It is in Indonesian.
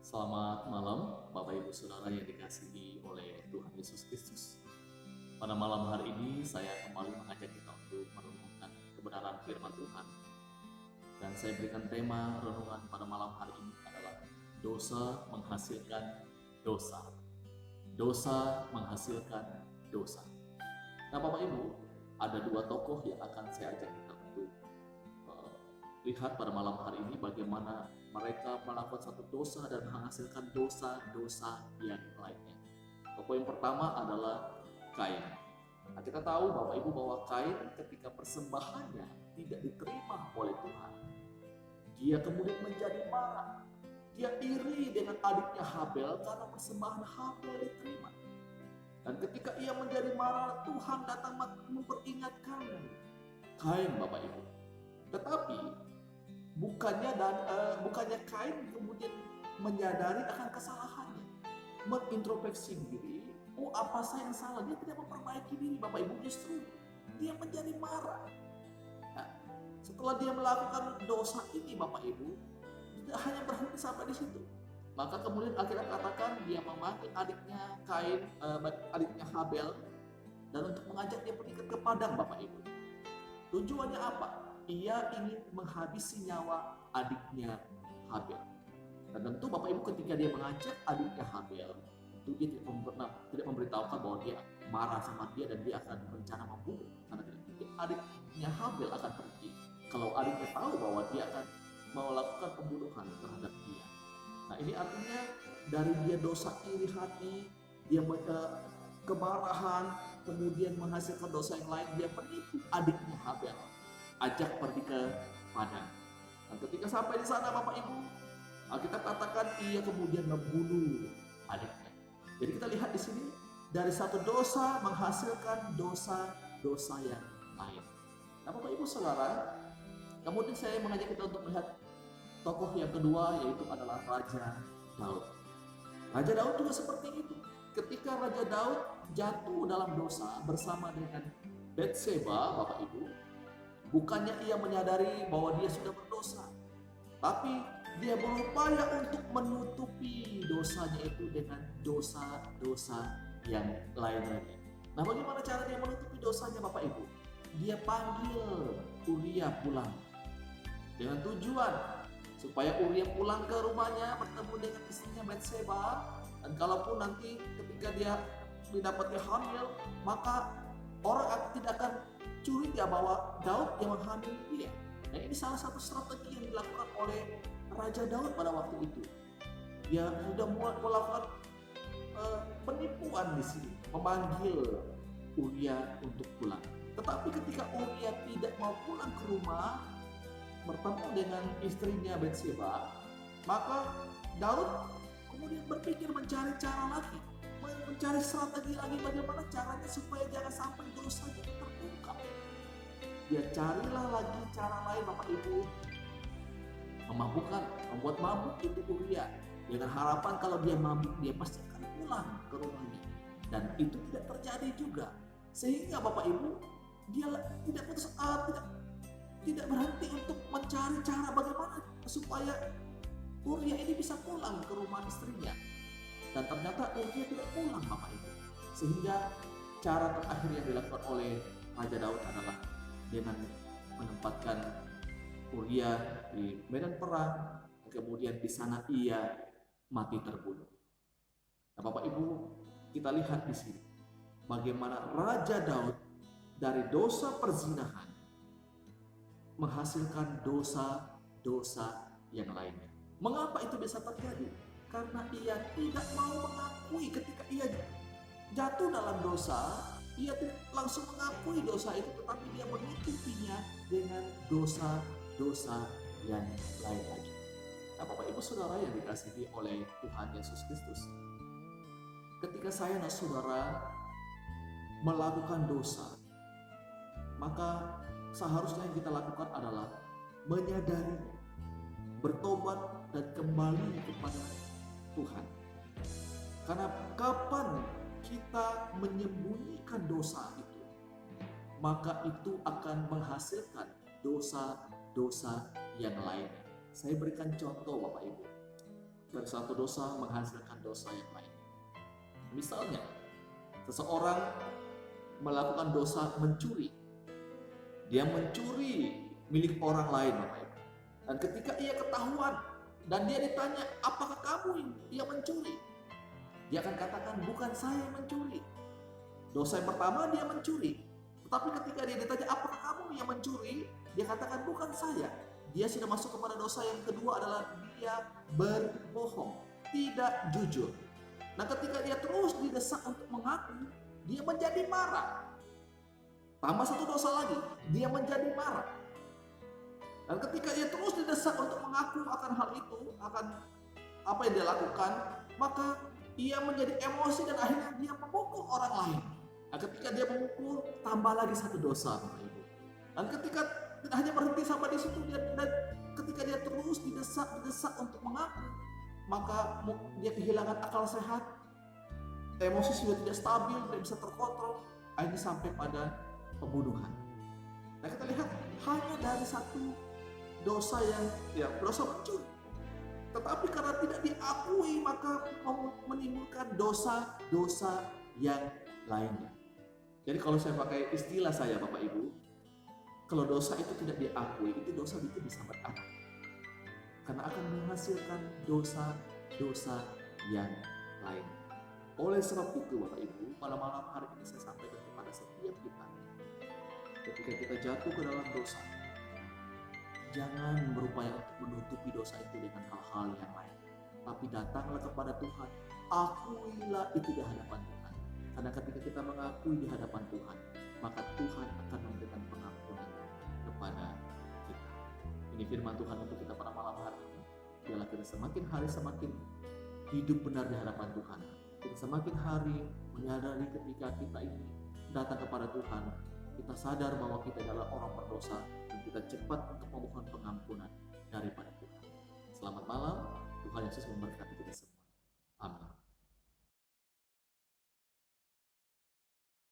Selamat malam, Bapak Ibu Saudara yang dikasihi oleh Tuhan Yesus Kristus. Pada malam hari ini saya kembali mengajak kita untuk merenungkan kebenaran firman Tuhan. Dan saya berikan tema renungan pada malam hari ini adalah dosa menghasilkan dosa. Dosa menghasilkan dosa. Nah Bapak Ibu, ada dua tokoh yang akan saya ajak kita untuk lihat pada malam hari ini bagaimana mereka melakukan satu dosa dan menghasilkan dosa-dosa yang lainnya. Tokoh yang pertama adalah Kain. Nah, kita tahu Bapak Ibu bahwa Kain ketika persembahannya tidak diterima oleh Tuhan, dia kemudian menjadi marah. Dia iri dengan adiknya Habel karena persembahan Habel diterima. Dan ketika ia menjadi marah, Tuhan datang memperingatkan Kain, Bapak Ibu. Tetapi bukannya Kain kemudian menyadari akan kesalahannya, mengintrospeksi diri, apa saya yang salah? Dia tidak memperbaiki diri, Bapak Ibu, justru dia menjadi marah. Nah, setelah dia melakukan dosa ini, Bapak Ibu, tidak hanya berhenti sampai di situ. Maka kemudian akhirnya katakan dia memanggil adiknya Kain, adiknya Habel, dan untuk mengajak dia pergi ke padang, Bapak Ibu. Tujuannya apa? Ia ingin menghabisi nyawa adiknya Habel. Dan tentu Bapak Ibu ketika dia mengajak adiknya Habel, tentu dia tidak memberitahukan bahwa dia marah sama dia dan dia akan berencana membunuh. Karena tidak mungkin adiknya Habel akan pergi kalau adiknya tahu bahwa dia akan melakukan pembunuhan terhadap dia. Nah ini artinya dari dia dosa iri hati, dia kemarahan, kemudian menghasilkan dosa yang lain, dia menipu adiknya Habel, ajak pergi ke padang. Dan ketika sampai di sana Bapak Ibu, kita katakan ia kemudian membunuh adiknya. Jadi kita lihat di sini dari satu dosa menghasilkan dosa-dosa yang lain. Nah Bapak Ibu Saudara, kemudian saya mengajak kita untuk melihat tokoh yang kedua, yaitu adalah Raja Daud. Raja Daud juga seperti itu. Ketika Raja Daud jatuh dalam dosa bersama dengan Batseba, Bapak Ibu, bukannya ia menyadari bahwa dia sudah berdosa, tapi dia berupaya untuk menutupi dosanya itu dengan dosa-dosa yang lain-lainnya. Nah, bagaimana cara dia menutupi dosanya, Bapak Ibu? Dia panggil Uria pulang dengan tujuan supaya Uria pulang ke rumahnya bertemu dengan istrinya Batseba, dan kalaupun nanti ketika dia didapati hamil, maka orang tidak akan curiga bahwa Daud yang menghamili dia. Nah, ini salah satu strategi yang dilakukan oleh Raja Daud pada waktu itu. Dia sudah melakukan penipuan di sini, memanggil Uria untuk pulang. Tetapi ketika Uria tidak mau pulang ke rumah, bertemu dengan istrinya Batseba, maka Daud kemudian berpikir mencari cara lagi, mencari strategi lagi bagaimana caranya supaya jangan sampai dosanya terungkap. Dia carilah lagi cara lain, Bapak Ibu, membuat mabuk itu Uria dengan harapan kalau dia mabuk dia pasti akan pulang ke rumahnya, dan itu tidak terjadi juga. Sehingga Bapak Ibu, dia tidak berhenti untuk mencari cara bagaimana supaya Uria ini bisa pulang ke rumah istrinya. Dan ternyata Uria tidak pulang, Bapak Ibu. Sehingga cara terakhir yang dilakukan oleh Raja Daud adalah dengan menempatkan Uria di medan perang, kemudian di sana ia mati terbunuh. Nah, Bapak Ibu, kita lihat di sini bagaimana Raja Daud dari dosa perzinahan menghasilkan dosa-dosa yang lainnya. Mengapa itu bisa terjadi? Karena ia tidak mau mengakui ketika ia jatuh dalam dosa. Ia tidak langsung mengakui dosa itu, tetapi dia menutupinya dengan dosa-dosa yang lain lagi. Nah, Bapak Ibu Saudara yang dikasihi oleh Tuhan Yesus Kristus, ketika saya dan saudara melakukan dosa, maka seharusnya yang kita lakukan adalah menyadarinya, bertobat dan kembali kepada Tuhan. Karena kapan kita menyembunyikan dosa itu, maka itu akan menghasilkan dosa-dosa yang lain. Saya berikan contoh Bapak Ibu. dan satu dosa menghasilkan dosa yang lain. Misalnya, seseorang melakukan dosa mencuri. Dia mencuri milik orang lain, Bapak Ibu. Dan ketika ia ketahuan dan dia ditanya, apakah kamu yang mencuri? Dia akan katakan, bukan saya yang mencuri. Dosa yang pertama dia mencuri. Tetapi ketika dia ditanya, apakah kamu yang mencuri? Dia katakan, bukan saya. Dia sudah masuk kepada dosa yang kedua, adalah dia berbohong, tidak jujur. Nah, ketika dia terus didesak untuk mengaku, dia menjadi marah. Tambah satu dosa lagi, dia menjadi marah. Dan ketika dia terus didesak untuk mengaku akan hal itu, akan apa yang dia lakukan, maka ia menjadi emosi dan akhirnya dia memukul orang lain. Nah, ketika dia memukul, tambah lagi satu dosa, Bapak Ibu. Dan ketika tidak hanya berhenti sampai di situ, dan ketika dia terus didesak untuk mengaku, maka dia kehilangan akal sehat, emosi sudah tidak stabil, tidak bisa terkontrol, akhirnya sampai pada pembunuhan. Nah, kita lihat hanya dari satu dosa yang dosa mencuri. Tetapi karena tidak diakui, maka menimbulkan dosa-dosa yang lainnya. Jadi kalau saya pakai istilah saya, Bapak Ibu, kalau dosa itu tidak diakui, itu dosa itu bisa beranak. Karena akan menghasilkan dosa-dosa yang lain. Oleh sebab itu, Bapak Ibu, malam-malam hari ini saya sampaikan kepada setiap kita, ketika kita jatuh ke dalam dosa, jangan berupaya untuk menutupi dosa itu dengan hal-hal yang lain. Tapi datanglah kepada Tuhan, akuilah itu di hadapan Tuhan. Karena ketika kita mengakui di hadapan Tuhan, maka Tuhan akan memberikan pengampunan kepada kita. Ini firman Tuhan untuk kita pada malam hari ini. Biarlah kita semakin hari semakin hidup benar di hadapan Tuhan. Kita semakin hari menyadari ketika kita ini datang kepada Tuhan, kita sadar bahwa kita adalah orang berdosa dan kita cepat untuk memohon pengampunan daripada Tuhan. Selamat malam, Tuhan Yesus memberkati kita semua.